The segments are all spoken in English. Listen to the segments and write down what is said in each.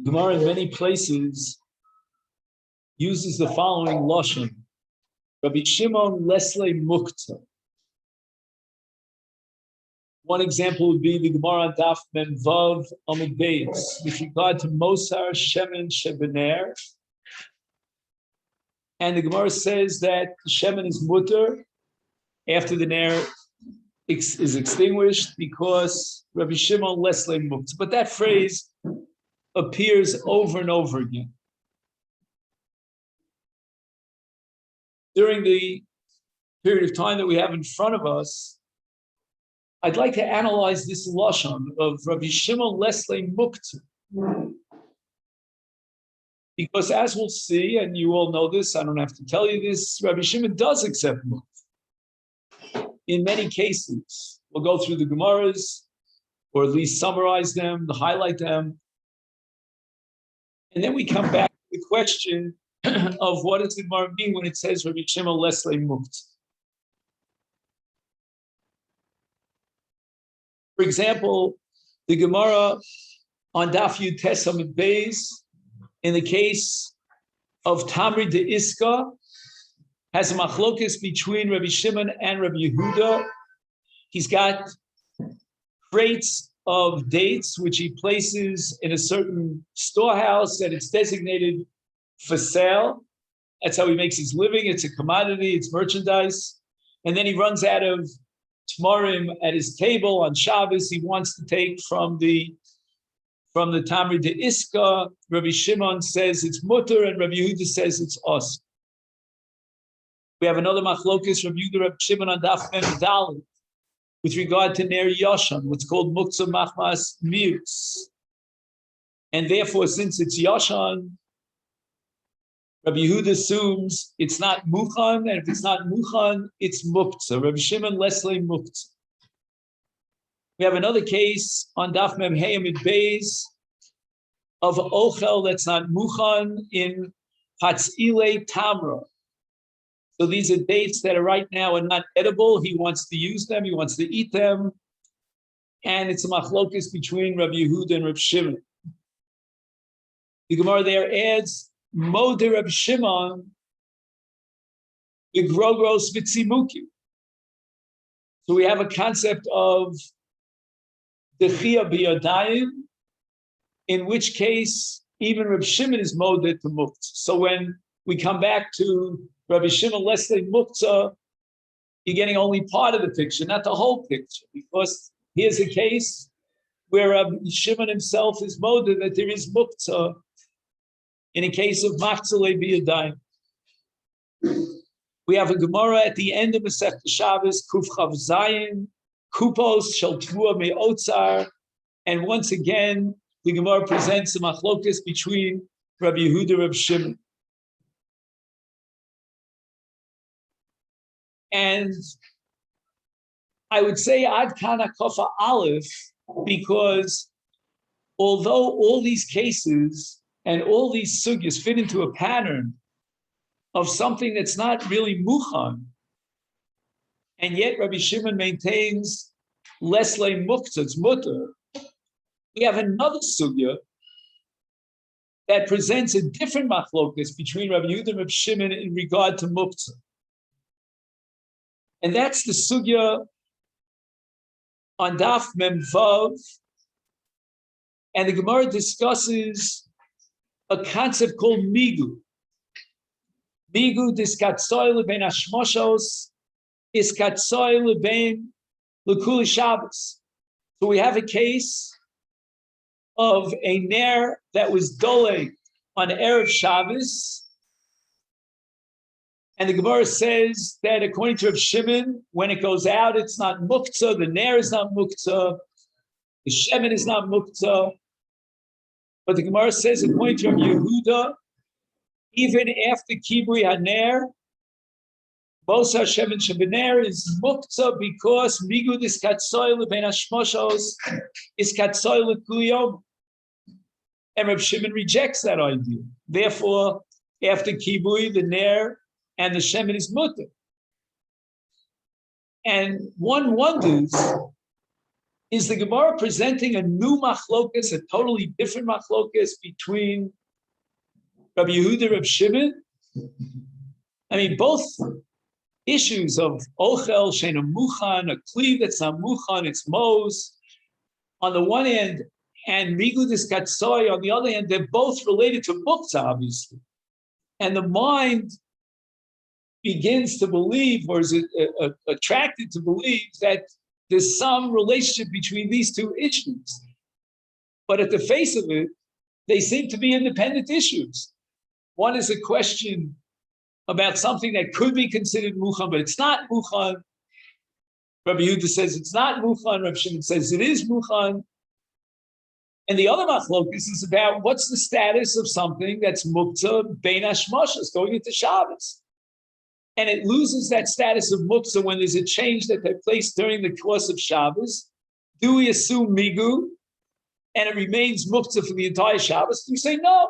Gemara in many places uses the following lashon: Rabbi Shimon Lesle Muktza. One example would be the Gemara Daf Mem Vav Amud Beis with regard to Mosar Shemen Shebener, and the Gemara says that the Shemen is mutter after the ner is extinguished because Rabbi Shimon Lesle Muktza. But that phrase appears over and over again. During the period of time that we have in front of us, I'd like to analyze this lashon of Rabbi Shimon Lesle Muktza, because as we'll see, and you all know this, I don't have to tell you this, Rabbi Shimon does accept Muktza in many cases. We'll go through the Gemaras, or at least summarize them, highlight them, and then we come back to the question of what does the Gemara mean when it says Rabbi Shimon Lesle Muktza. For example, the Gemara on Daf Yud Tes Amud Beis, in the case of Tamri de Iska, has a machlokes between Rabbi Shimon and Rabbi Yehuda. He's got crates of dates which he places in a certain storehouse, and it's designated for sale. That's how he makes his living. It's a commodity, it's merchandise. And then he runs out of Tamarim at his table on Shabbos. He wants to take from the Tamri de Iska. Rabbi Shimon says it's mutter, and Rabbi Yehuda says it's us. We have another machlokes, Rabbi Yehuda, Rabbi Shimon on Daf Mem Dalet, with regard to Ner Yashan, what's called Muktza Machmas Mius. And therefore, since it's Yashan, Rabbi Yehuda assumes it's not Muchan, and if it's not Muchan, it's Muktza. Rabbi Shimon Lesle Muktza. We have another case on Daf Mem Hey Amud Beis of Ochel that's not Muchan in Hatzile Tamra. So these are dates that are right now and not edible. He wants to use them, he wants to eat them, and it's a machlokes between Rabbi Yehuda and Rabbi Shimon. The Gemara there adds Moder Rabbi Shimon Grogros Vitzimuki. So we have a concept of Dechia Biyadayim, in which case even Rabbi Shimon is Moder to Muktza. So when we come back to Rabbi Shimon Lesle Muktza, you're getting only part of the picture, not the whole picture, because here's a case where Rabbi Shimon himself is Moder that there is Muktza in a case of Machzalei Biyadayim. We have a Gemara at the end of Masechta Shabbos, Kuf Chav Zayin, Kupos Shel Tvua Me'otzar, and once again, the Gemara presents a machlokes between Rabbi Yehuda and Rabbi Shimon. And I would say Ad Kana Kofa Aleph, because although all these cases and all these sugyas fit into a pattern of something that's not really muchan, and yet Rabbi Shimon maintains Lesle Muktza, it's mutter. We have another sugya that presents a different machlokes between Rabbi Yehuda and Rabbi Shimon in regard to Muktza. And that's the sugya on Daf Mem Vav, and the Gemara discusses a concept called migu. Migu diskatsoy lebein hashmoshos iskatsoy lebein lekuli Shabbos. So we have a case of a ner that was dole on Erev Shabbos, and the Gemara says that according to Rav Shimon, when it goes out, it's not Muktza, the ner is not Muktza, the shemen is not Muktza. But the Gemara says, according to Rav Yehuda, even after Kibui Haner, Bosa Shemen Shebener is Muktza because Migud is Katsoy Lebein Hashmoshos is Katsoy Lekuyom. And Rav Shimon rejects that idea. Therefore, after Kibui, the Ner and the Shemen is Mutter. And one wonders, is the Gemara presenting a new machlokas, a totally different machlokas between Rabbi Yehuda, Rabbi Shimon? I mean, both issues of ochel, sheina muchan, a cleave that's not muchan, it's mos, on the one hand, and migudis katsoy on the other hand, they're both related to Muktza, obviously. And the mind begins to believe, or is attracted to believe, that there's some relationship between these two issues. But at the face of it, they seem to be independent issues. One is a question about something that could be considered muchan, but it's not muchan. Rabbi Yehuda says it's not muchan. Rabbi Shimon says it is muchan. And the other machlokus is about what's the status of something that's Muktza bein hashmashas, going into Shabbos. And it loses that status of Muktza when there's a change that takes place during the course of Shabbos. Do we assume migu, and it remains Muktza for the entire Shabbos? Do we say no?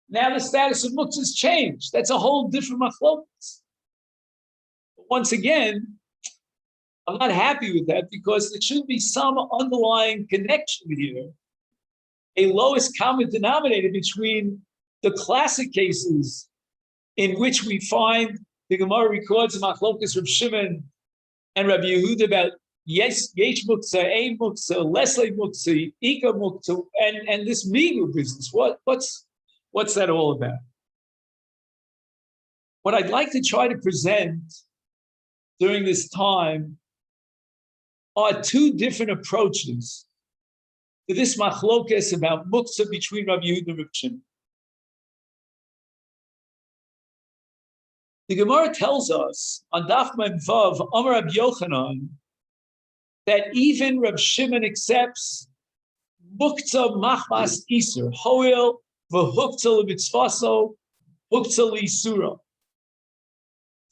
Now the status of Muktza has changed. That's a whole different machlokus. Once again, I'm not happy with that because there should be some underlying connection here, a lowest common denominator between the classic cases in which we find the Gemara records machlokas Reb Shimon and Rabbi Yehuda about yesh Muktza, ein Muktza, lesle Muktza, ika Muktza, and this migu business. What's that all about? What I'd like to try to present during this time are two different approaches to this machlokas about Muktza between Rabbi Yehuda and Reb Shimon. The Gemara tells us on Daf Mem Vav, Amar Rabbi Yochanan, that even Reb Shimon accepts Muktza machmas iser, hoil v'hukta levitzvaso, hukta li'isura.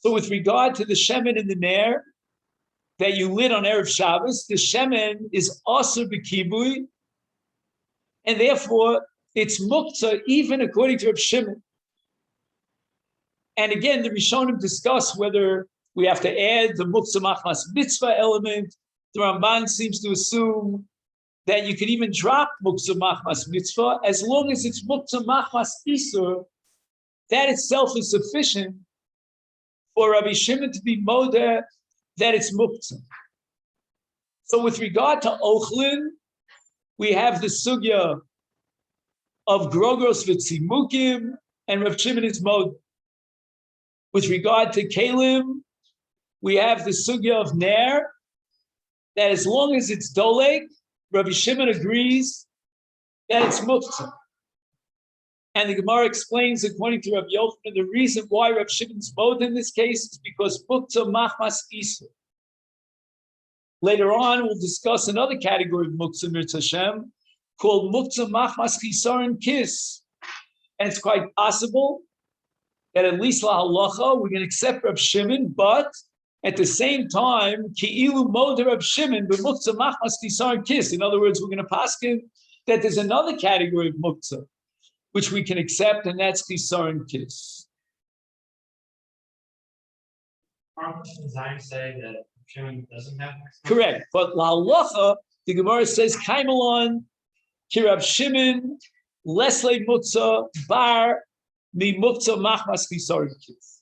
So with regard to the shemen in the ner that you lit on Erev Shabbos, the shemen is aser b'kibui, and therefore it's Muktza even according to Reb Shimon. And again, the Rishonim discuss whether we have to add the Muktza machmas mitzvah element. The Ramban seems to assume that you can even drop Muktza machmas mitzvah as long as it's Muktza machmas isur. That itself is sufficient for Rabbi Shimon to be modeh that it's Muktza. So with regard to Ochlin, we have the sugya of Grogros v'tzimukim, and Rav Shimon is modeh. With regard to Kalim, we have the sugya of Ner, that as long as it's Dolek, Rabbi Shimon agrees that it's Muktza. And the Gemara explains, according to Rabbi Yochanan, the reason why Rabbi Shimon's modeh in this case is because Muktza machmas isur. Later on, we'll discuss another category of Muktza Mirz Hashem called Muktza machmas chisaron kis. And it's quite possible that at least la halacha, we can accept Reb Shimon, but at the same time, ki'ilu modeh Reb Shimon, but Muktza machmas chisaron kis. In other words, we're going to paskin that there's another category of Muktza which we can accept, and that's chisaron kis. Design say that Shimon doesn't have Muktza? Correct, but la halacha, the Gemara says kaimelon ki Reb Shimon lesle Muktza bar mi Muktza machmas chisaron kis.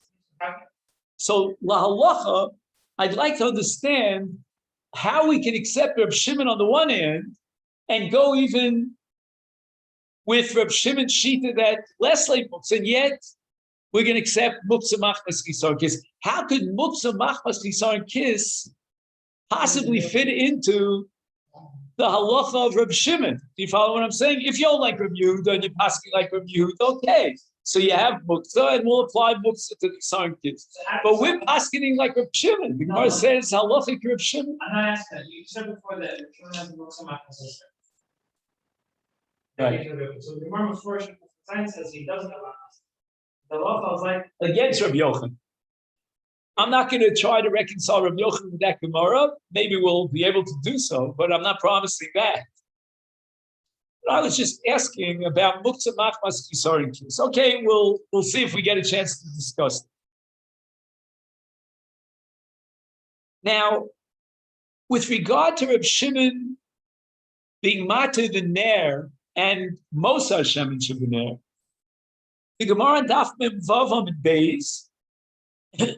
So la halacha, I'd like to understand how we can accept Reb Shimon on the one hand and go even with Reb Shimon shita that lesle Muktza, and yet we're going to accept Muktza machmas chisaron kis. How could Muktza machmas chisaron kis possibly fit into the halacha of Reb Shimon? Do you follow what I'm saying? If you're like Reb Yehuda and you're passing like Reb Yehuda, okay. So you have Muktza, and we'll apply Muktza to the chisaron kis. But we're passing like Reb Shimon. The Gemara says halachic Reb Shimon. I'm not asking that. You said before that Reb Shimon has Muktza machmas iser. Right. So the Gemara before Shimon says he doesn't have machmas. The halacha was like Against Reb Yochanan. I'm not going to try to reconcile Reb Yochanan with that Gemara. Maybe we'll be able to do so, but I'm not promising that. But I was just asking about Muktza machmas chisaron kis. Okay, we'll see if we get a chance to discuss it. Now, with regard to Reb Shimon being matir the ner and Mosar Shemin Shebener, the Gemara in Daf Mem Vav Amud Beis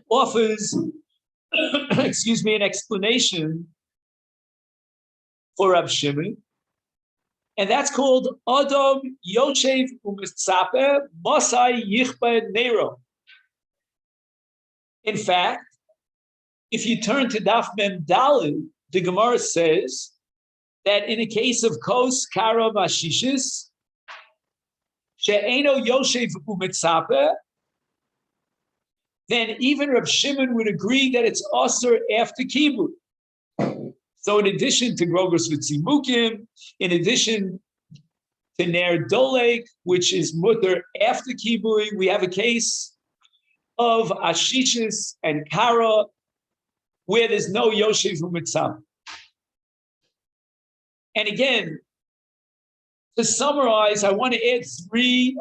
offers, an explanation for Rab Shimon, and that's called Adam Yoshev Umitzape Masai Yichba Nero. In fact, if you turn to Daf Mem Daled, the Gemara says that in a case of Kos Kara Vashishis, She'eno Yoshev Umitzape, then even Reb Shimon would agree that it's Asur after Kibud. So in addition to Grogos V'Tzimukim, in addition to Ner Dolek, which is Mutter after Kibud, we have a case of Ashishis and Kara, where there's no Yoshev Umitzape. And again, to summarize, I want to add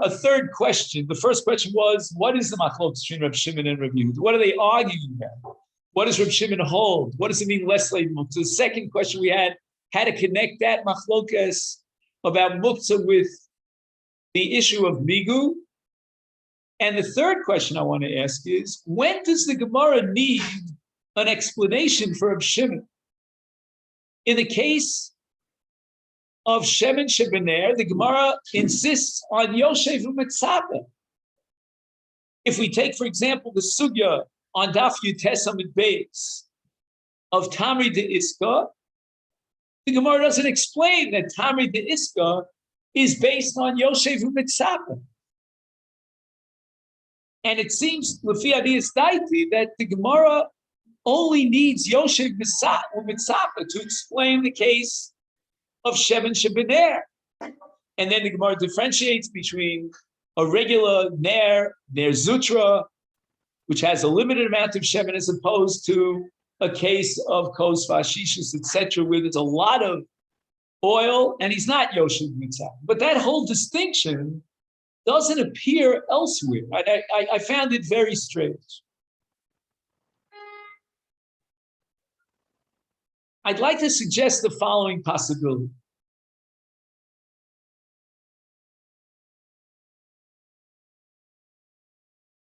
a third question. The first question was, what is the machlokes between Reb Shimon and Reb Yehuda? What are they arguing about? What does Reb Shimon hold? What does it mean less late Muktza? The second question we had, how to connect that machlokes about Muktza with the issue of Migu. And the third question I want to ask is, when does the Gemara need an explanation for Reb Shimon? In the case of Shemin Shebener, the Gemara insists on Yoshev Umitzape. If we take, for example, the sugya on Daf Yutes Amud Beis of Tamri de Iska, the Gemara doesn't explain that Tamri de Iska is based on Yoshev Umitzape. And it seems, Lefi Adiyas Daiti, that the Gemara only needs Yoshev Umitzape to explain the case of Shemin Shebener. And then the Gemara differentiates between a regular Ner Zutra, which has a limited amount of Shemin, as opposed to a case of Kos Vashishis, etc., where there's a lot of oil, and he's not Yoshev Mitzah. But that whole distinction doesn't appear elsewhere. I found it very strange. I'd like to suggest the following possibility.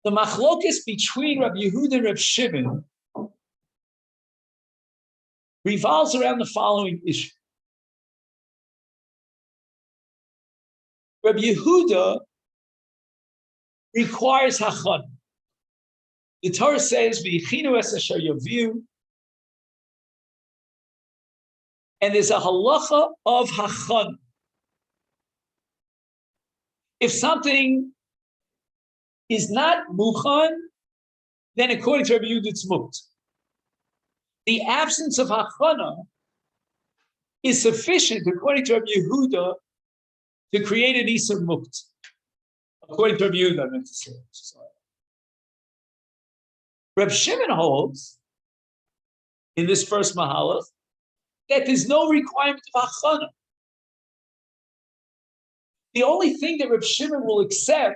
The machlokes between Rabbi Yehuda and Reb Shimon revolves around the following issue. Rabbi Yehuda requires hachana. The Torah says, "V'yichinu es asher yaviu," and there's a halacha of hachana. If something is not muchan, then according to Rabbi Yehuda, it's mukt. The absence of hachana is sufficient, according to Rabbi Yehuda, to create an isur mukt. According to Rabbi Yehuda, I meant to say. Sorry. Reb Shimon holds, in this first mahalach, that there's no requirement of hachana. The only thing that Reb Shimon will accept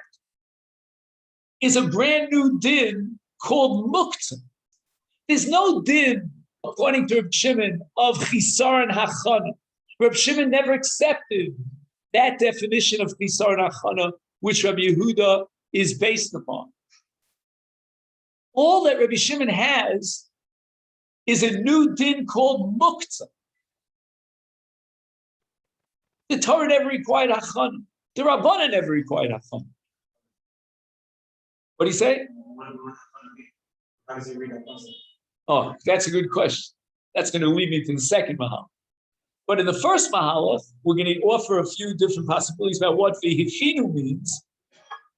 is a brand new din called Muktza. There's no din, according to Reb Shimon, of chisar and hachana. Reb Shimon never accepted that definition of chisar and hachana, which Rabbi Yehuda is based upon. All that Rabbi Shimon has is a new din called Muktza. The Torah never required hachana. The Rabbanan never required hachana. What do you say? How does he read that passage? Oh, that's a good question. That's going to lead me to the second mahalach. But in the first mahalach, we're going to offer a few different possibilities about what v'hichinu means.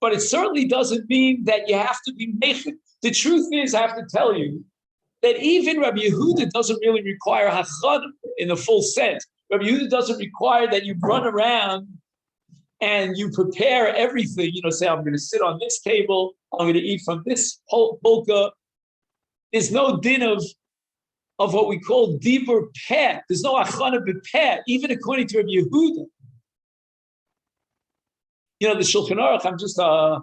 But it certainly doesn't mean that you have to be mechet. The truth is, I have to tell you, that even Rabbi Yehuda doesn't really require hachana in the full sense. Rabbi Yehuda doesn't require that you run around and you prepare everything, say, I'm going to sit on this table, I'm going to eat from this polka. There's no din of what we call dibur peh. There's no achana b'peh, even according to Rabbi Yehuda. The Shulchan Aruch, I'm just a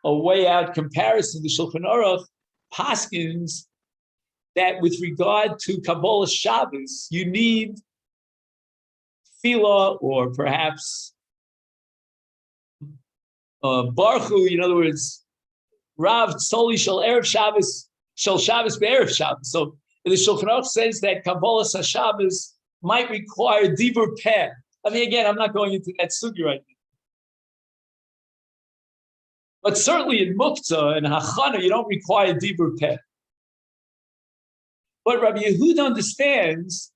way out comparison. The Shulchan Aruch paskins that with regard to Kabbalah Shabbos, you need tefillah, or perhaps barchu. In other words, Rav Tzoli shel erev Shabbos shel Shabbos be'erev Shabbos. So the Shulchan Aruch says that Kabbalah Shabbos might require dibur peh. I mean, again, I'm not going into that sugi right now. But certainly in Muktza and Hachana, you don't require dibur peh. But Rabbi Yehuda understands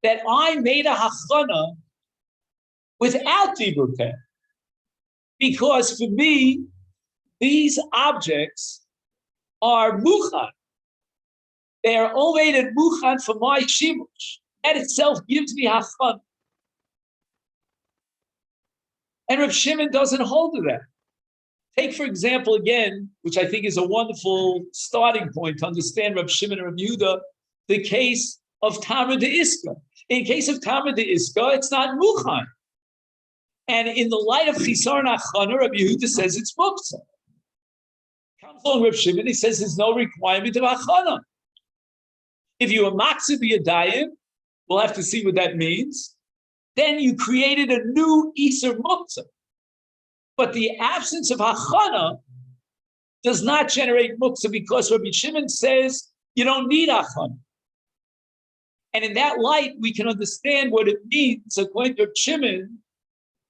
that I made a Hachana without dibur peh. Because for me, these objects are muchan. They are omed and muchan for my shimush. That itself gives me hachana. And Reb Shimon doesn't hold to that. Take, for example, again, which I think is a wonderful starting point to understand Reb Shimon and Reb Yehuda, the case of Tamar de Iska. In case of Tamar de Iska, it's not muchan. And in the light of Chisar Nachana, Reb Yehuda says it's Muktza. Comes along Reb Shimon, he says there's no requirement of Achana. If you are Muktza b'yadayim, we'll have to see what that means, then you created a new Iser Muktza. But the absence of Achana does not generate Muktza because Rabbi Shimon says you don't need Achana. And in that light, we can understand what it means, according to Reb Shimon,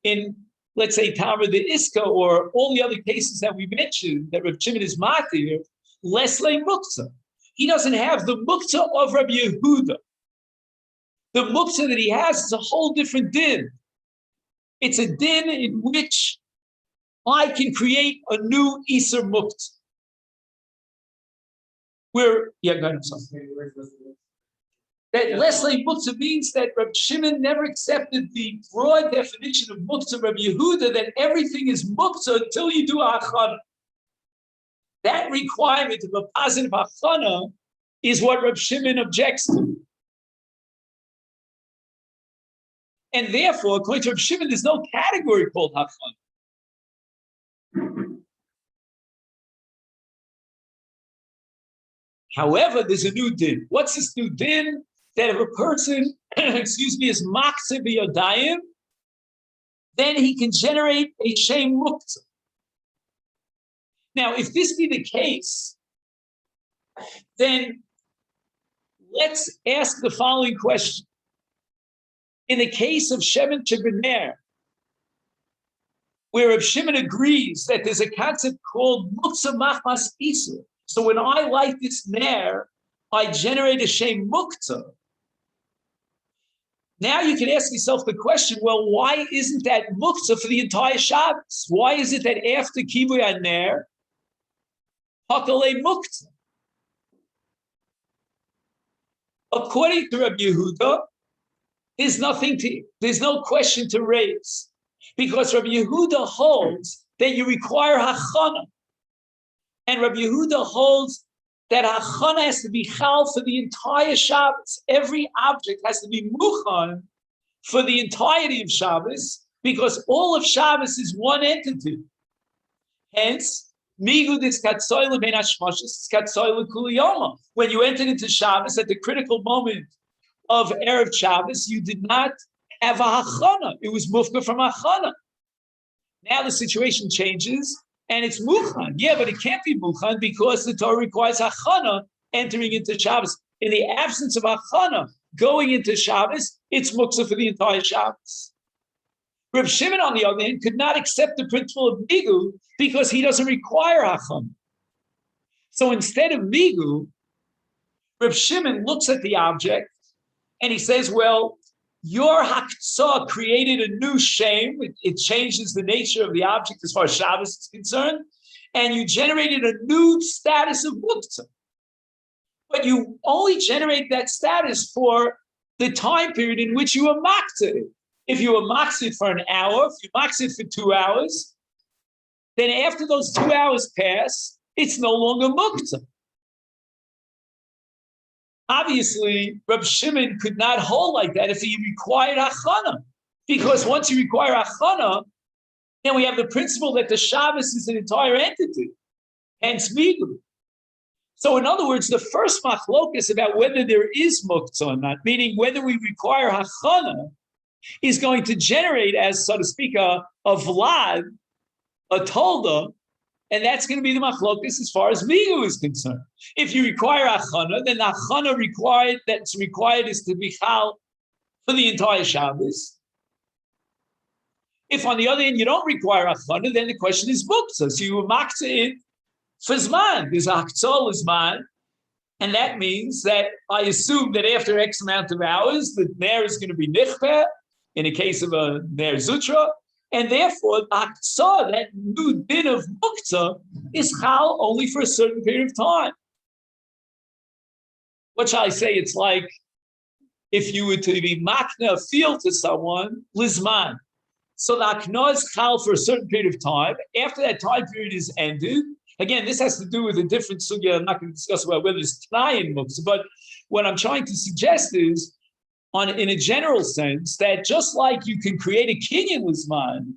in, let's say, Tamar de Iska, or all the other cases that we mentioned, that Reb Shimon is matir, lesle Muktza. He doesn't have the Muktza of Rabbi Yehuda. The Muktza that he has is a whole different din. It's a din in which I can create a new Iser Muktza. Where, yeah, go ahead, that Leslie Muktza means that Reb Shimon never accepted the broad definition of Muktza Reb Yehuda, that everything is Muktza until you do Achana. That requirement of a positive Achana is what Reb Shimon objects to. And therefore, according to Reb Shimon, there's no category called Achana. However, there's a new din. What's this new din? That if a person, is Muktza b'yadayim, then he can generate a shem Muktza. Now, if this be the case, then let's ask the following question. In the case of Shimon Chebener, where if Shimon agrees that there's a concept called Muktza machmas Isur, so when I light this ner, I generate a shem Muktza. Now you can ask yourself the question, well, why isn't that Muktza for the entire Shabbos? Why is it that after Kivui HaNer, Hakale Muktza? According to Rabbi Yehuda, there's no question to raise. Because Rabbi Yehuda holds that you require Hachana. And Rabbi Yehuda holds that Hachana has to be chal for the entire Shabbos. Every object has to be muchan for the entirety of Shabbos, because all of Shabbos is one entity. Hence, migud is katsoyle ben hashmashos, it's katsoyle kuliyoma. When you entered into Shabbos at the critical moment of Erev Shabbos, you did not have a Hachana. It was mufka from Hachana. Now the situation changes, and it's Muchan. Yeah, but it can't be Muchan because the Torah requires Hachana entering into Shabbos. In the absence of Hachana going into Shabbos, it's Muktzah for the entire Shabbos. Reb Shimon, on the other hand, could not accept the principle of Migu because he doesn't require Hachana. So instead of Migu, Reb Shimon looks at the object and he says, well, your Haktsa created a new shame. It changes the nature of the object as far as Shabbos is concerned. And you generated a new status of Muktza. But you only generate that status for the time period in which you were Muktza. If you were Muktza for an hour, if you Muktza for 2 hours, then after those 2 hours pass, it's no longer Muktza. Obviously, Reb Shimon could not hold like that if he required Achana. Because once you require Achana, then we have the principle that the Shabbos is an entire entity, hence Migu. So in other words, the first machlokas about whether there is Muktza or not, meaning whether we require Hachana, is going to generate, as so to speak, a vlad, a tolda, and that's going to be the machlokas as far as migu is concerned. If you require achana, then the achana that's required is to be chal for the entire Shabbos. If on the other hand you don't require achana, then the question is muktza. So you makza it for zman. There's a haktzol zman, and that means that I assume that after X amount of hours, the ner is going to be nichpeh in a case of a ner zutra, and therefore haktzah, that new din of muktza, is chal only for a certain period of time. What shall I say? It's like if you were to be makna a field to someone, lizman. So the akna is chal for a certain period of time. After that time period is ended, again, this has to do with a different sugya. I'm not going to discuss about whether it's t'nai in muktzah, but what I'm trying to suggest is, in a general sense, that just like you can create a kinyan lizman,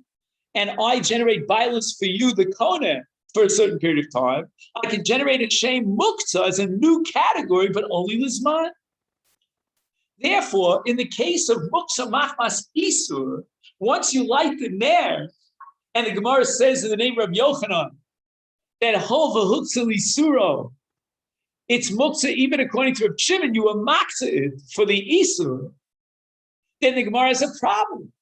and I generate bilas for you, the kone, for a certain period of time, I can generate a shem muktzah as a new category, but only lizman. Therefore, in the case of muktzah machmas isur, once you light the ner, and the Gemara says in the name of Rabbi Yochanan that hova hutzali suro, it's muktzah even according to Rabbi Shimon, you are maktzah it for the isur, then the Gemara has a problem.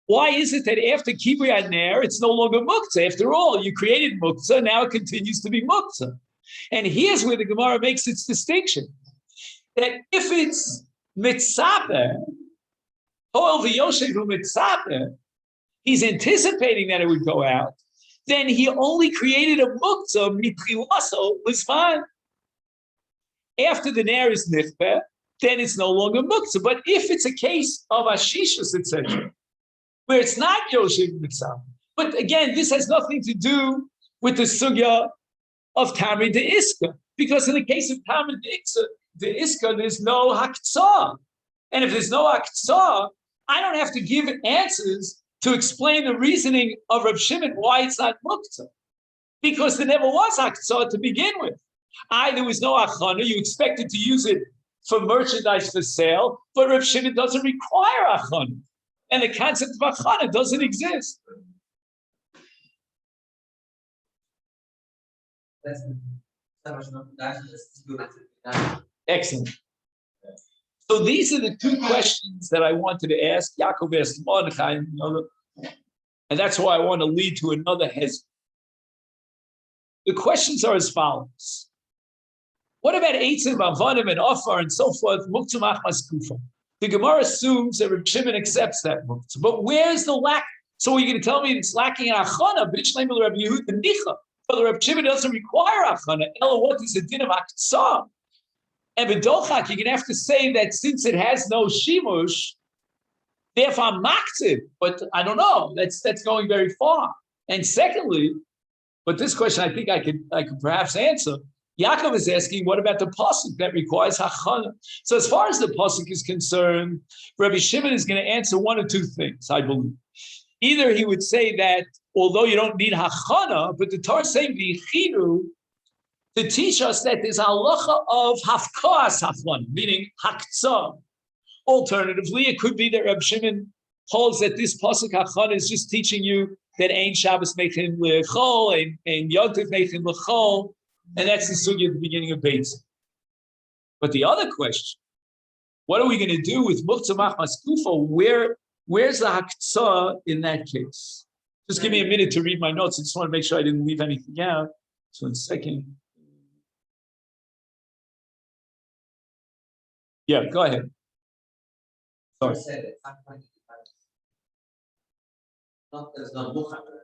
Why is it that after kibriyat ner, it's no longer muktzah? After all, you created muktzah, now it continues to be muktzah. And here's where the Gemara makes its distinction: that if it's mitzapeh, he's anticipating that it would go out, then he only created a muktza mitchilaso l'zman. After the ner is nichbeh, then it's no longer muktza. But if it's a case of ashishus, etc., where it's not yoshev mitzapeh, but again, this has nothing to do with the sugya of tamri de iska, because in the case of tamri de iska, there's no haktzah. And if there's no haktzah, I don't have to give answers to explain the reasoning of Reb Shimon why it's not muktzah, because there never was haktzah to begin with. There was no achana. You expected to use it for merchandise for sale, but Reb Shimon doesn't require achana, and the concept of achana doesn't exist. Excellent. So these are the two questions that I wanted to ask. Yaakov asked Mordechai, and that's why I want to lead to another hezbollah. The questions are as follows. What about Eitzim, Avanim, and Ofar, and so forth? Muktza machmas kufa. The Gemara assumes that Reb Shimon accepts that muktza. But where's the lack? So you're going to tell me it's lacking in achana, but it's named Rabbi Yehuda Nicha. But Reb Shimon doesn't require achana. Ella, what is the din of aktsah? And b'dochak, you're going to have to say that since it has no shimush, therefore I'm maktzid. But I don't know. That's going very far. And secondly, but this question I think I could perhaps answer. Yaakov is asking, what about the pasuk that requires hachana? So as far as the pasuk is concerned, Rabbi Shimon is going to answer one of two things, I believe. Either he would say that although you don't need hachana, but the Torah is saying v'yichidu to teach us that there's a halacha of hafkoas haflan, meaning haktzah. Alternatively, it could be that Rabbi Shimon holds that this pasuk hachana is just teaching you that Ein Shabbos meichin lechol, Ein Yontif meichin lechol, and that's the sugya at the beginning of Beitz. But the other question, what are we going to do with Muktza Machmas Kufa? Where's the haktzah in that case? Just give me a minute to read my notes. I just want to make sure I didn't leave anything out. So in a second. Yeah, go ahead. Sorry. There's no Muhammad.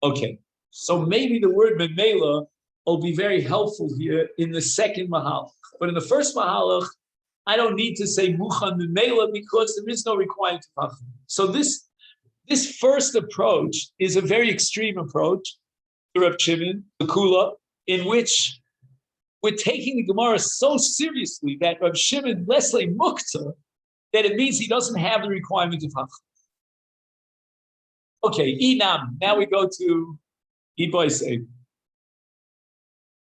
Okay, so maybe the word memela will be very helpful here in the second mahalach. But in the first mahalach, I don't need to say muchan memela because there is no requirement to pachim. So this first approach is a very extreme approach to Reb Shimon, the Kula, in which we're taking the Gemara so seriously that Reb Shimon lesle mukta, that it means he doesn't have the requirement of hacham. Okay, Inam. Now we go to Iboisei.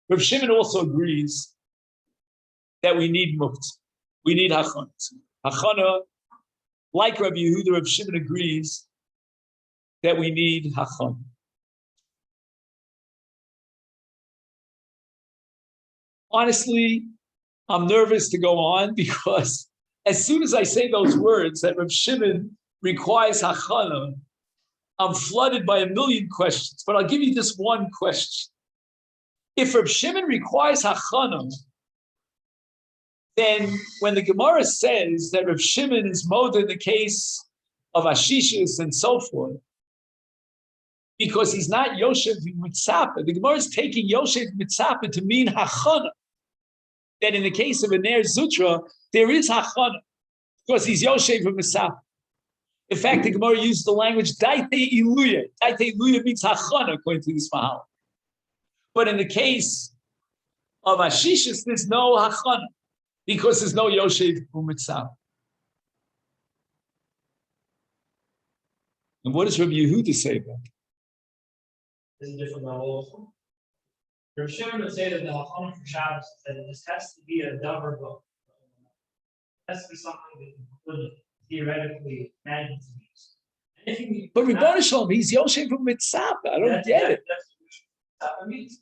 Reb Shimon also agrees that we need Muktza. We need Hachana. Hachana, like Rabbi Yehuda, Rabbi Shimon agrees that we need Hachana. Honestly, I'm nervous to go on because as soon as I say those words that Rabbi Shimon requires Hachana, I'm flooded by a million questions. But I'll give you this one question. If Rabbi Shimon requires Hachana, then when the Gemara says that Rabbi Shimon is moda in the case of Ashishis and so forth, because he's not Yoshev Mitzapa, the Gemara is taking Yoshev Mitzapa to mean Hachana. That in the case of a Ner Zutra, there is Hachana, because he's Yoshev Mitzapa. In fact, the Gemara used the language Daite Iluya. Daite Iluya means Hachana, according to this Mahal. But in the case of Ashishis, there's no Hachana, because there's no Yoshev Mitzapa. And what does Rabbi Yehuda say about it? Is a different level. Rabbi Shimon would say that the Hachana for Shabbos, that this has to be a double book. It has to be something that you could theoretically imagine to be. But Ribono Shalom, he's Yoshev Mitzapa. I don't get it. That's what means.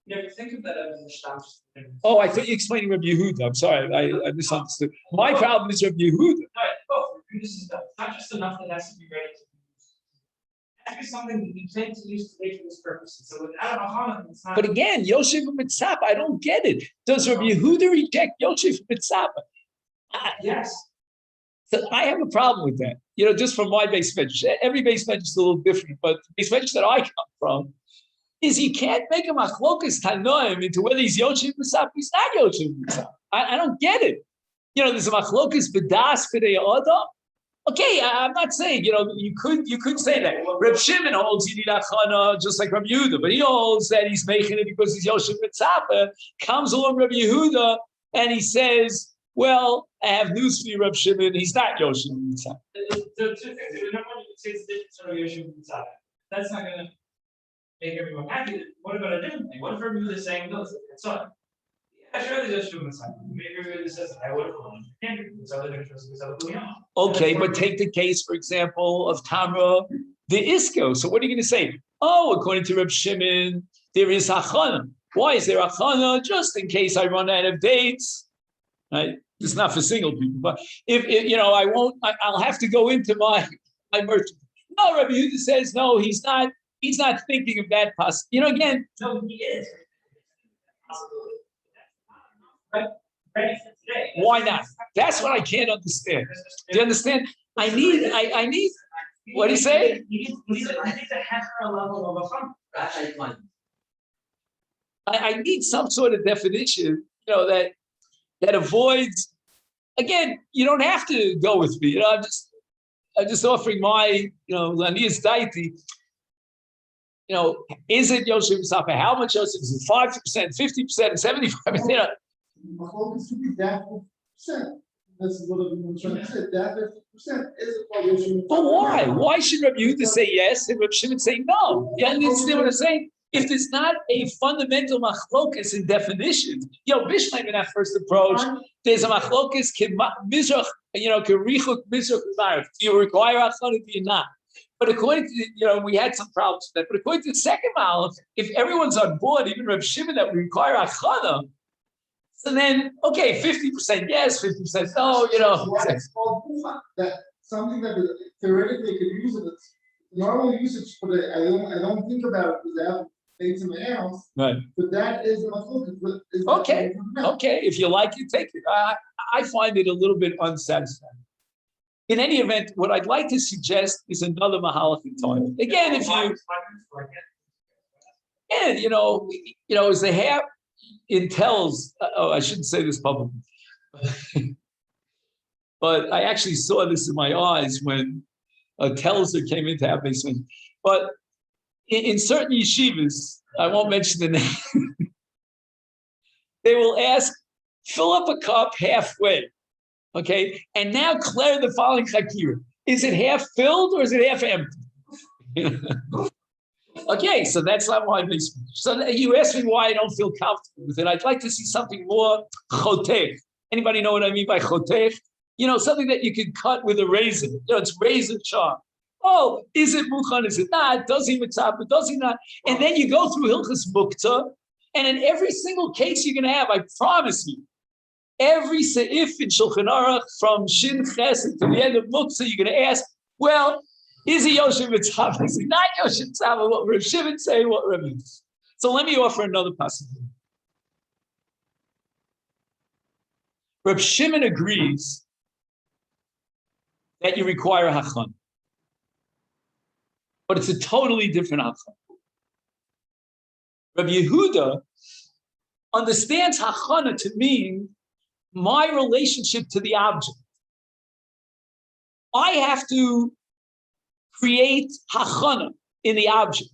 You ever think of that as a Shabbos? Oh, I thought you were explaining Rabbi Yehuda. I'm sorry, I misunderstood. My problem is Rabbi Yehuda. It's not just enough that has to be ready to be used. It has to be something that you plan to use today for this purpose. So without a Hachana, it's not. But again, Yoshev Mitzapa, I don't get it. Does Rabbi Yehuda reject Yoshev Mitzapa? Yes. So I have a problem with that. Just from my base measure. Every base measure is a little different, but the base measure that I come from is you can't make a machlokas tanoim into whether he's Yoshev Mitzapa, he's not Yoshev Mitzapa. I don't get it. There's a machlokas b'das b'dei adam. Okay, I'm not saying, you could say that. Reb Shimon holds you need Achana just like Rabbi Yehuda, but he holds that he's making it because he's Yoshev Mitzapa. Comes along Rabbi Yehuda and he says, well, I have news for you, Reb Shimon, he's not Yoshev Mitzapa. The two things. Number one, you say it's different from Yoshev Mitzapa. That's not going to make everyone happy. What about a different thing? What if Rabbi Yehuda is saying, no, it's not. Yeah, sure, they just do Mitzapa. Maybe Rabbi Yehuda says, I would have gone. Okay, but take the case, for example, of Tamra the Isko. So what are you going to say? Oh, according to Reb Shimon, there is Hachana. Why is there Hachana? Just in case I run out of dates, right? It's not for single people, but if I'll have to go into my merchant. No, Rabbi Yehuda says no. He's not thinking of that possibility. Again. No, he is. Why not? That's what I can't understand. Do you understand? I need. What do you say? You need a higher level of a I need some sort of definition, that avoids. Again, you don't have to go with me. I'm just offering my, Lanias Daiti. Is it Yoshev Mitzapa? How much Yoshev? Is it 5%, 50%, 75%? Machlokas to be that 50%. This is what I'm trying to say. That 50% is a Yoshev. But why? Why should Rabbi Yehuda say yes and Rabbi Shimon say no? Yeah, and that's what I'm saying. If there's not a fundamental machlokas in definition, Bishleim in that first approach, there's a machlokas mizrach, kerichuk mizrach ma'ariv. Do you require achana? Do you not? But according to, we had some problems with that. But according to the second Malach, if everyone's on board, even Rabbi Shimon, that we require achana, so then, okay, 50% yes, 50% no, It's called bucha. That something that theoretically could use it. It's normal usage for the. I don't think about it because I have things in my house. Right. But that is a machlokas. Okay. If you like it, take it. I find it a little bit unsatisfying. In any event, what I'd like to suggest is another mahalach in time. Again, if you, and as they have. It tells, I shouldn't say this publicly, but I actually saw this in my eyes when a Telzer came into our basement. But in certain yeshivas, I won't mention the name, they will ask, fill up a cup halfway, okay? And now declare the following chakira. Is it half filled or is it half empty? Okay, so that's not why they speak. So you asked me why I don't feel comfortable with it. I'd like to see something more chotech. Anybody know what I mean by chotech? Something that you can cut with a razor. It's razor sharp. Oh, is it mukhan? Is it not? Does he mitzvah? Does he not? And then you go through Hilchas Muktza, and in every single case you're going to have, I promise you, every seif in Shulchan Aruch from Shin Ches to the end of Muktza, you're going to ask, well, is he Yosef Mitzvah? Is he not Yosef Mitzvah? What Reb Shimon say? What Rebby? So let me offer another possibility. Reb Shimon agrees that you require hachon, but it's a totally different hachon. Reb Yehuda understands hachana to mean my relationship to the object. I have to create hachana in the object.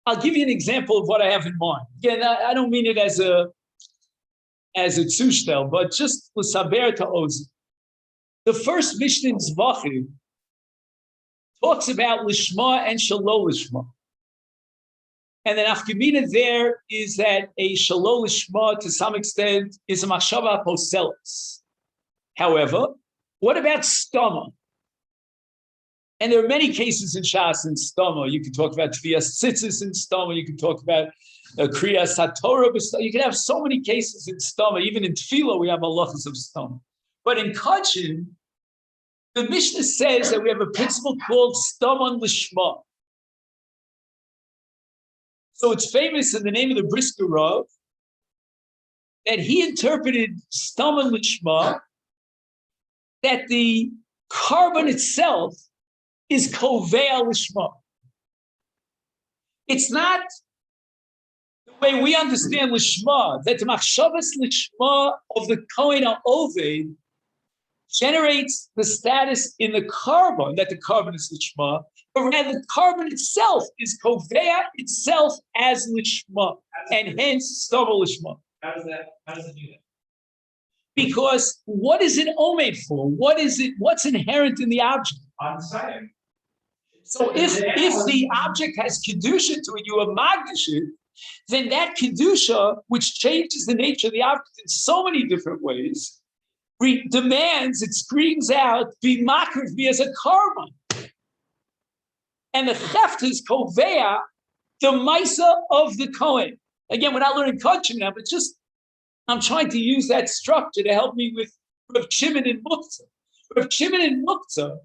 I'll give you an example of what I have in mind. Again, I don't mean it as a tzushtel, but just l'saber ta'oz. The first Mishnah in Zvachim talks about lishma and shelo lishma. And then afkamina there is that a shelo lishma to some extent is a machshava poselis. However, what about stama? And there are many cases in Shas in stama. You can talk about tviyas tzitzis in stama. You can talk about kriyas hatorah. You can have so many cases in stama. Even in tefillah, we have halachas of stama. But in Kachin, the Mishnah says that we have a principle called staman lishma. So it's famous in the name of the Brisker Rav that he interpreted staman lishma that the carbon itself is kovea lishma. It's not the way we understand lishma, that the machshavas lishma of the Kohen HaOved generates the status in the carbon, that the carbon is lishma, but rather the carbon itself is kovea itself as lishma, and hence stama lishma. How does it do that? Because what is it omed for? What's inherent in the object? On site. So if the object has kedusha to it, you are magdish it, then that kedusha, which changes the nature of the object in so many different ways, demands, it screams out, be makriv me as a carbon. And the cheft is kovea, the maisa of the Kohen. Again, we're not learning kachim now, but just I'm trying to use that structure to help me with Rav Shimon and Muktza. Rav Shimon and Muktza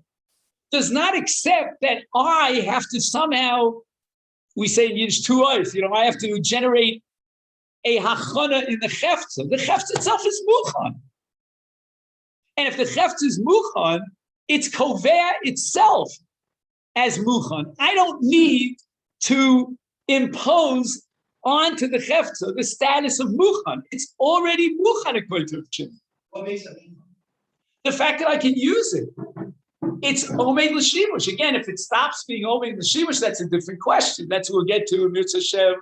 does not accept that I have to somehow, we say in Yiddish, two eyes, I have to generate a hachana in the chefza. The chefza itself is muchan. And if the chefza is muchan, it's kovea itself as muchan. I don't need to impose onto the chefza the status of muchan. It's already muchan according to Shimon. What makes it muchan? The fact that I can use it. It's omeid l'shimush. Again, if it stops being omeid l'shimush, that's a different question. That's what we'll get to in Mirza Shem,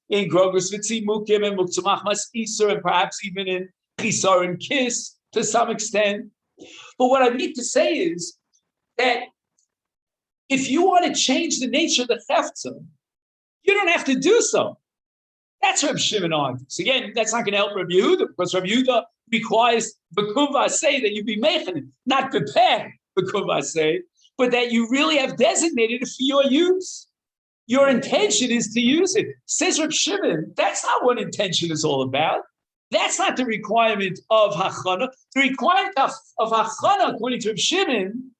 in Grogos Vitzi Mukim, and Muktza Machmas Isur, and perhaps even in Chisar and Kiss to some extent. But what I need to say is that if you want to change the nature of the chefza, you don't have to do so. That's Reb Shimon argues. Again, that's not going to help Reb Yehuda, because Reb Yehuda requires b'kuva say that you be mechanit, not prepare b'kuva say, but that you really have designated it for your use. Your intention is to use it. Says Reb Shimon, that's not what intention is all about. That's not the requirement of hachana. The requirement of hachana, according to Reb Shimon,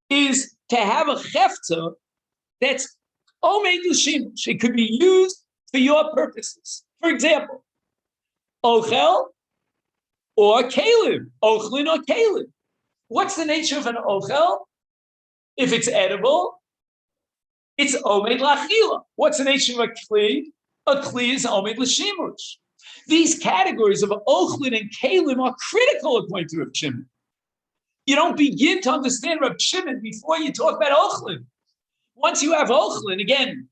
is to have a chefta that's omeid l'shimush. It could be used for your purposes. For example, ochel or kalim, ochlin or kalim. What's the nature of an ochel? If it's edible, it's omeid lachila. What's the nature of a kli? A kli is omeid l'shimush. These categories of ochlin and kalim are critical according to Reb Shimon. You don't begin to understand Reb Shimon before you talk about ochlin. Once you have ochlin, again,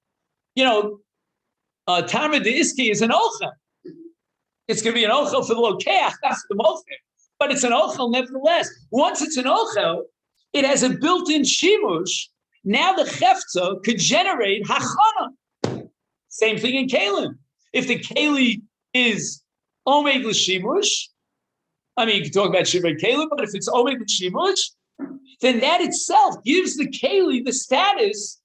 Tamar de Iski is an ochel. It's going to be an ochel for the lokeach, that's the mocher. But it's an ochel nevertheless. Once it's an ochel, it has a built-in shimush Now the chefza could generate hachana. Same thing in kalim. If the keli is omeg l'shimush, I mean, you can talk about shivrei kalim, but if it's omeg l'shimush, then that itself gives the keli the status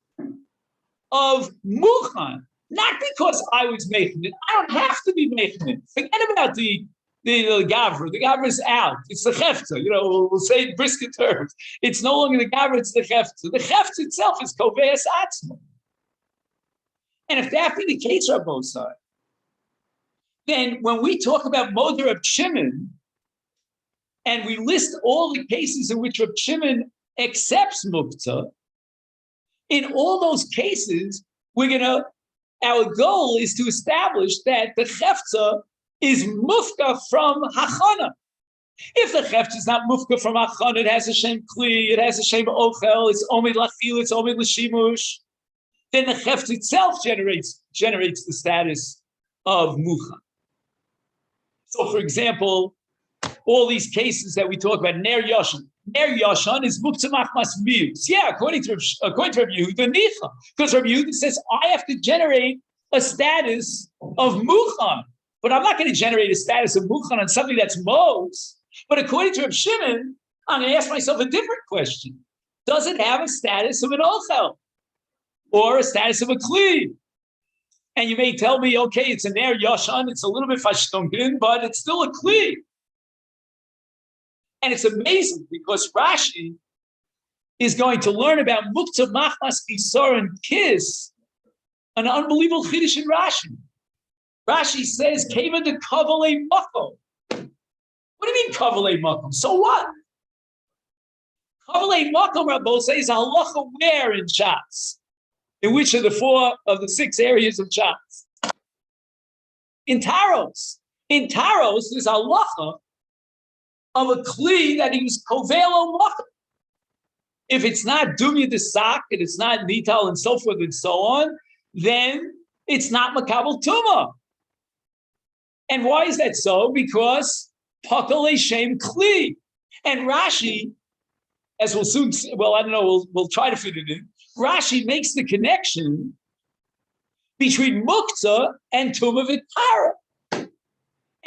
of muchan. Not because I was making it. I don't have to be making it. Forget about the gavra. The gavra is out. It's the chefta. We'll say it brisket terms. It's no longer the gavra, it's the chefta. The chefta itself is koveas atzma. And if that be the case on both sides, then when we talk about Moder of Shimon, and we list all the cases in which Reb Shimon accepts Muktza, in all those cases, our goal is to establish that the chefza is mufka from hachana. If the chefza is not mufka from hachana, it has a shem kli, it has a shem ochel, it's omed lachil, it's omed l'shimush, then the chefza itself generates the status of mucha. So, for example, all these cases that we talk about, ner yoshan. Ner yoshan is muktzah machmas mius. Yeah, according to Rabbi Yehuda, nicha. Because Rabbi Yehuda says, I have to generate a status of muchan. But I'm not going to generate a status of muchan on something that's mos. But according to Rabbi Shimon, I'm going to ask myself a different question. Does it have a status of an ochel? Or a status of a kli? And you may tell me, okay, it's a ner yoshan, it's a little bit fashtunkin, but it's still a kli. And it's amazing because Rashi is going to learn about Muktza Machmas Kisor and Kiss, an unbelievable chiddush in Rashi. Rashi says, Keva de Kavalei Makom. What do you mean Kavalei Makom? So what? Kavalei Makom, Rabbo says, halacha where in Shas? In which of the 6 areas of Shas? In Taros. In Taros, there's halacha of a kli that he was kovelo makom. If it's not dumya de sak and it's not nital and so forth and so on, then it's not makabel tuma. And why is that so? Because pakal shem kli. And Rashi, as we'll soon, I don't know, we'll try to fit it in. Rashi makes the connection between muktzah and tumah v'tara.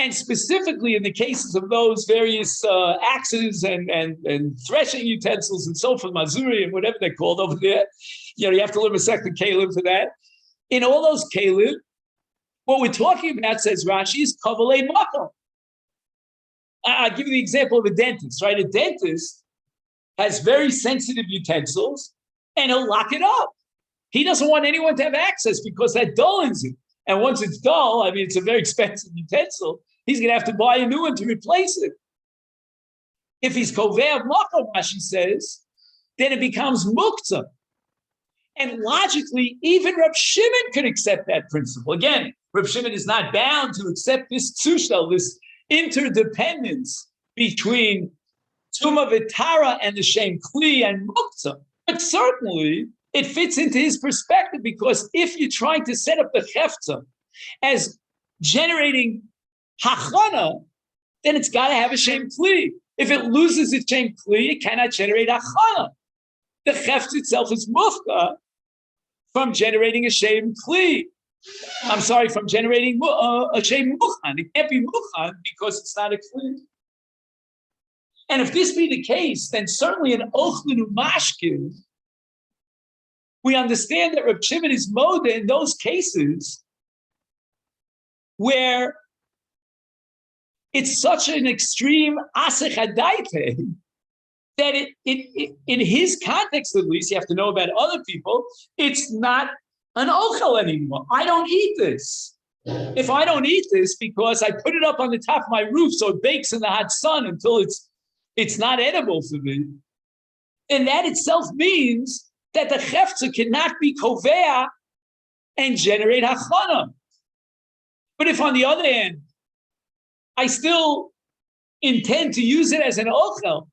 And specifically in the cases of those various axes and threshing utensils and so forth, mazuri and whatever they're called over there, you have to learn a second kalim for that. In all those kalim, what we're talking about, says Rashi, is kavalei makom. I'll give you the example of a dentist, right? A dentist has very sensitive utensils and he'll lock it up. He doesn't want anyone to have access because that dullens it. And once it's dull, I mean, it's a very expensive utensil, he's going to have to buy a new one to replace it. If he's kovei makom, Rashi says, then it becomes muktza. And logically, even Reb Shimon could accept that principle. Again, Reb Shimon is not bound to accept this tzushtel, this interdependence between Tuma V'Tara and the Shem Kli and Muktza. But certainly, it fits into his perspective because if you're trying to set up the Hefza as generating Hachana, then it's got to have a Shem Kli. If it loses its Shem Kli, it cannot generate Hachana. The Hefza itself is Mufka from generating a Shem Kli. I'm sorry, from generating a Shem Muchan. It can't be Muchan because it's not a Kli. And if this be the case, then certainly in Ochlin Umashkin, we understand that Reb Shimon is moda in those cases where it's such an extreme asech hadaite that it in his context at least, you have to know about other people, it's not an ochel anymore. I don't eat this. If I don't eat this because I put it up on the top of my roof so it bakes in the hot sun until it's not edible for me, and that itself means that the chefza cannot be kovea and generate hachana. But if on the other hand, I still intend to use it as an ochel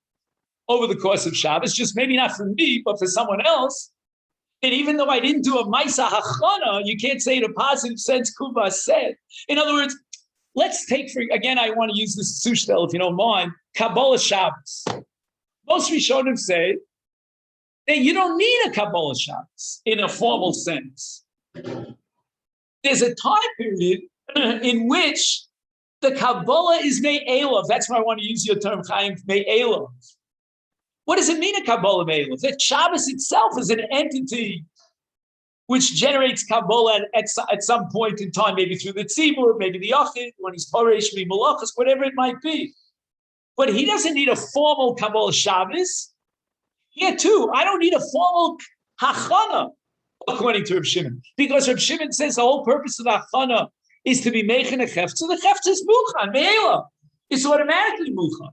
over the course of Shabbos, just maybe not for me, but for someone else, and even though I didn't do a maisa hachana, you can't say in a positive sense, Kuba said. In other words, let's take, again, I want to use this sushtel, if you don't mind, Kabbalah Shabbos. Most Rishonim say that you don't need a Kabbalah Shabbos in a formal sense. There's a time period in which the Kabbalah is Me'elov. That's why I want to use your term, Chaim, Me'elov. What does it mean, a Kabbalah Me'elov? That Shabbos itself is an entity which generates Kabbalah at some point in time, maybe through the Tzibur, maybe the Yachid, when he's Poresh, Malachas, whatever it might be. But he doesn't need a formal Kabbalah Shabbos. Here too, I don't need a formal Hachana, according to Reb Shimon. Because Reb Shimon says the whole purpose of the Hachana is to be Meichen a Chefza. So the Chefza is Muchan, Me'ela. It's automatically Muchan.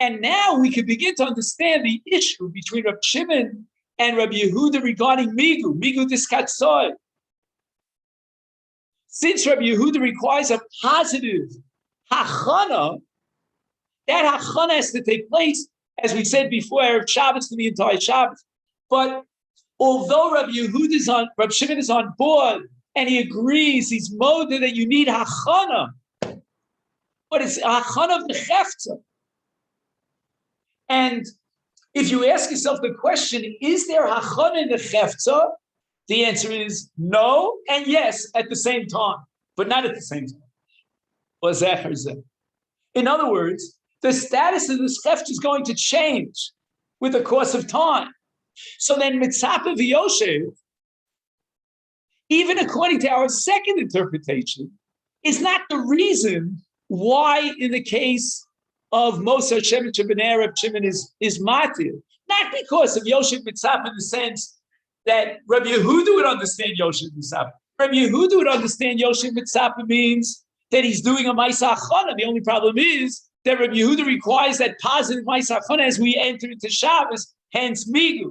And now we can begin to understand the issue between Reb Shimon and Rabbi Yehuda regarding Migu Diskatsoy. Since Rabbi Yehuda requires a positive Hachana, that Hachana has to take place, as we said before, Erev Shabbos for the entire Shabbos. But although Rabbi Shimon is on board, and he agrees, he's moded that you need Hachana, but it's Hachana of the Chefza. And if you ask yourself the question, is there Hachana in the Chefza? The answer is no and yes at the same time, but not at the same time. In other words, the status of this Chefza is going to change with the course of time. So then Mitzapa v'Yoshev, even according to our second interpretation, is not the reason why in the case of Moshe Shemet Shebener Reb Shimon is matir. Not because of Yoshev Mitzapa in the sense that Rabbi Yehuda would understand Yoshev Mitzapa. Rabbi Yehuda would understand Yoshev Mitzapa means that he's doing a Ma'aseh Hachana. The only problem is that Rabbi Yehuda requires that positive Ma'aseh Hachana as we enter into Shabbos, hence Migu.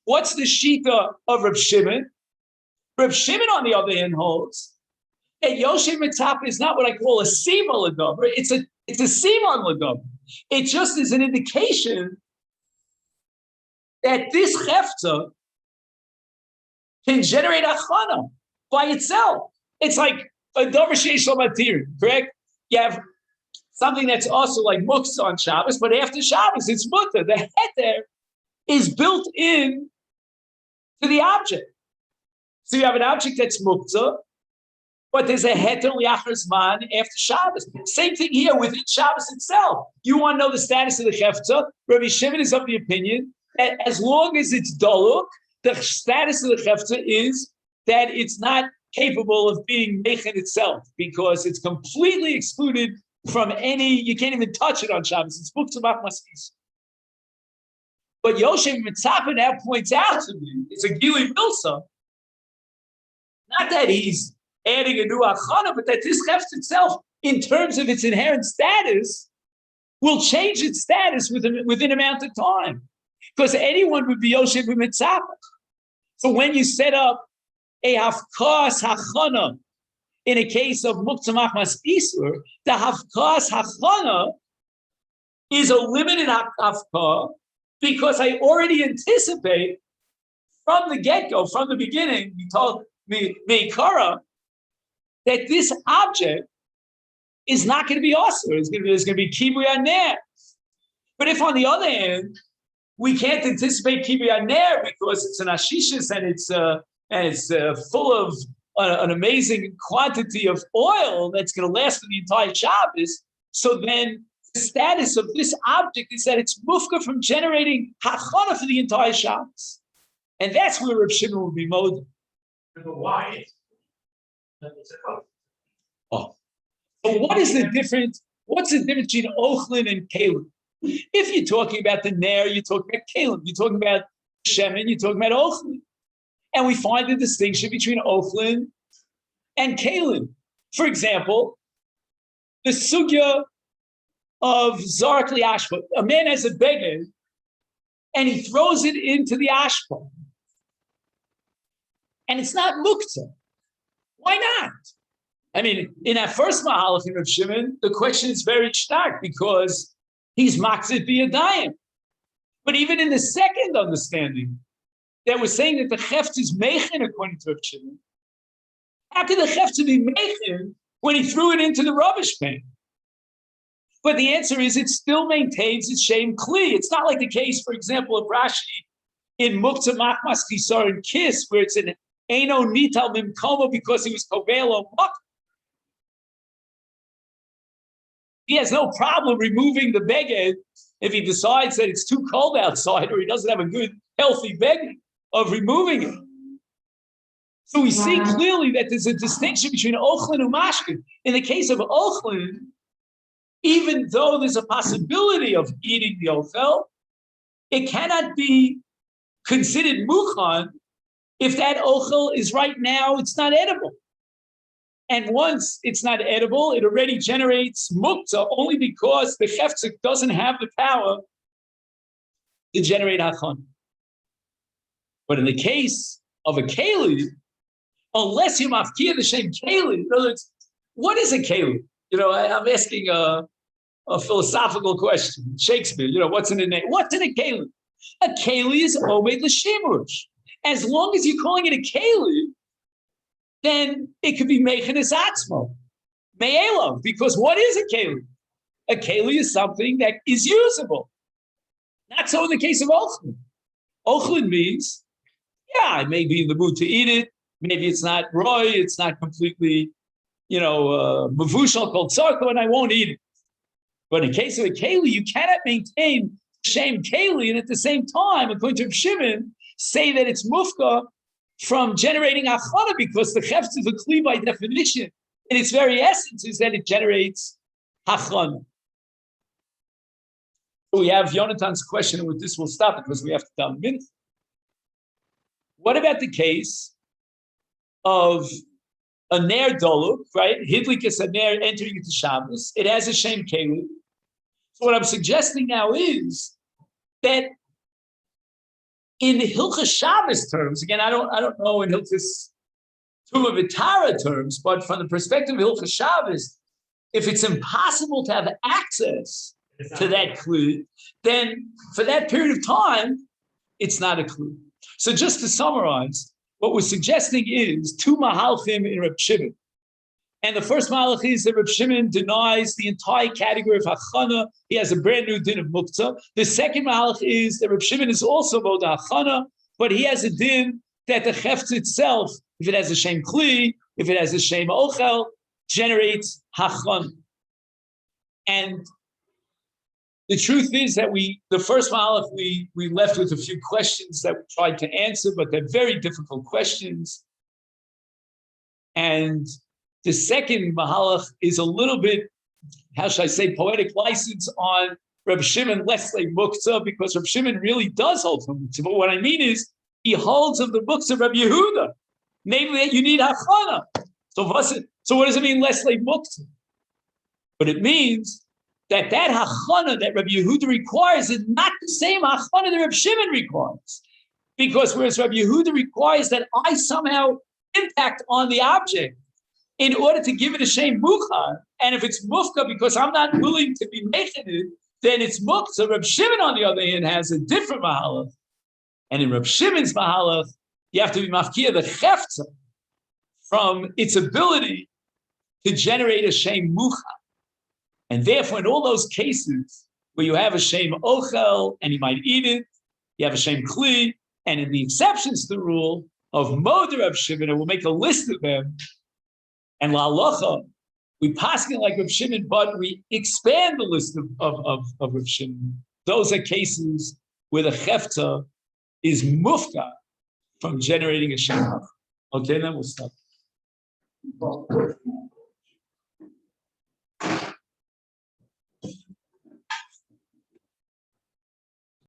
What's the Shita of Reb Shimon? Reb Shimon, on the other hand, holds that Yoshev Mitzapa is not what I call a Sima L'Dover. It's a Siman L'Dover. It just is an indication that this Chefza can generate Achana by itself. It's like a Dover Sheish Matir, correct? You have something that's also like Muktza on Shabbos, but after Shabbos, it's Mutter. The heter is built in to the object. So you have an object that's Muktza, but there's a heter liachar zman after Shabbos. Same thing here within Shabbos itself. You want to know the status of the Chefza? Rabbi Shimon is of the opinion that as long as it's Doluk, the status of the Chefza is that it's not capable of being Meichen itself because it's completely excluded from any, you can't even touch it on Shabbos. It's Muktza Machmasis. But Yoshev Mitzapa now points out to me, it's a Gili Milsa, not that he's adding a new Achana, but that this Chefza itself, in terms of its inherent status, will change its status within amount of time. Because anyone would be Yoshev Mitzapa. So when you set up a Hafkas Hachana in a case of Muktza Machmas Isur, the Hafkas Hachana is a limited Hafkah because I already anticipate from the get-go, from the beginning, you told me, Meikara, that this object is not going to be awesome. There's going to be Kibui Aner. But if on the other hand, we can't anticipate Kibui Aner because it's an Ashishis and it's full of an amazing quantity of oil that's going to last for the entire Shabbos. So then the status of this object is that it's mufka from generating hachana for the entire Shabbos. And that's where Reb Shimon would be moded. But why? Oh. So what is the difference? What's the difference between Ochlin and Kalim? If you're talking about the Ner, you're talking about Kalim. You're talking about Shemin, you're talking about Ochlin. And we find the distinction between Ochlin and Kalim. For example, the sugya of Zarkli Ashpa. A man has a beged and he throws it into the Ashpa. And it's not Muktza. Why not? I mean, in that first Mahalach in Reb Shimon, the question is very stark because he's Makzit b'yadayim. But even in the second understanding, that we're saying that the Chefz is Meichen according to Reb Shimon, how could the Chefz be Meichen when he threw it into the rubbish bin? But the answer is it still maintains its shem kli. It's not like the case, for example, of Rashi in Muktza Machmas Kisar and Kiss, where it's an Eino Nital Mimkoma because he was Kovelo Muk. He has no problem removing the beged if he decides that it's too cold outside or he doesn't have a good, healthy beged of removing it. So we see clearly that there's a distinction between Ochlin and Mashkin. In the case of Ochlin, even though there's a possibility of eating the Ochel, it cannot be considered Mukhan if that Ochel is right now, it's not edible. And once it's not edible, it already generates Muktza only because the Chefzik doesn't have the power to generate Hachon. But in the case of a Keli, unless you mafkia the same Keli, in other words, what is a Keli? I'm asking a philosophical question. Shakespeare, what's in a name? What's in a Keli? A Keli is Omed L'Shimush. As long as you're calling it a Keli, then it could be Mechanis Atzmo, Me'elo, because what is a Keli? A Keli is something that is usable. Not so in the case of Ochlin. Ochlin means, I may be in the mood to eat it, maybe it's not roy, it's not completely, mavushal called sarko, and I won't eat it. But in the case of a Keli, you cannot maintain shem Keli, and at the same time, according to Shimon, say that it's mufka from generating achana, because the chefetz is a kli by definition, in its very essence, is that it generates achana. So we have Yonatan's question, and with this we'll stop because we have to down a minute. What about the case of a ner doluk, right? Hidlik is a ner entering into Shabbos. It has a shem keli. So what I'm suggesting now is that in Hilchas Shabbos terms, again, I don't know in Hilchas Tumah V'Tara terms, but from the perspective of Hilchas Shabbos, if it's impossible to have access to that kli, then for that period of time, it's not a kli. So just to summarize, what we're suggesting is two mahalchim in Reb Shimon. And the first mahalach is that Reb Shimon denies the entire category of hachana. He has a brand new din of Muktza. The second mahalach is that Reb Shimon is also about hachana, but he has a din that the chefetz itself, if it has a shem kli, if it has a shem ochel, generates hachana. And the truth is that the first mahalach, we left with a few questions that we tried to answer, but they're very difficult questions. And the second mahalach is a little bit, how should I say, poetic license on Reb Shimon Leslie Muktza, because Reb Shimon really does hold from Muktza. But what I mean is, he holds of the books of Reb Yehuda, namely that you need hachana. So what does it mean, Leslie Muktza? But it means that hachana that Reb Yehuda requires is not the same hachana that Reb Shimon requires. Because whereas Reb Yehuda requires that I somehow impact on the object in order to give it a shem mukha, and if it's mufka because I'm not willing to be making it, then it's mukha. So Reb Shimon, on the other hand, has a different mahalach. And in Reb Shimon's mahalach, you have to be mafkia the chefza from its ability to generate a shem mukha. And therefore, in all those cases where you have a shem ochel and you might eat it, you have a shem kli, and in the exceptions to the rule of Moder Reb Shimon, and we'll make a list of them, and la halacha, we paskin like Reb Shimon, but we expand the list of Reb Shimon. Those are cases where the chefta is mufka from generating a shem. Okay, then we'll stop.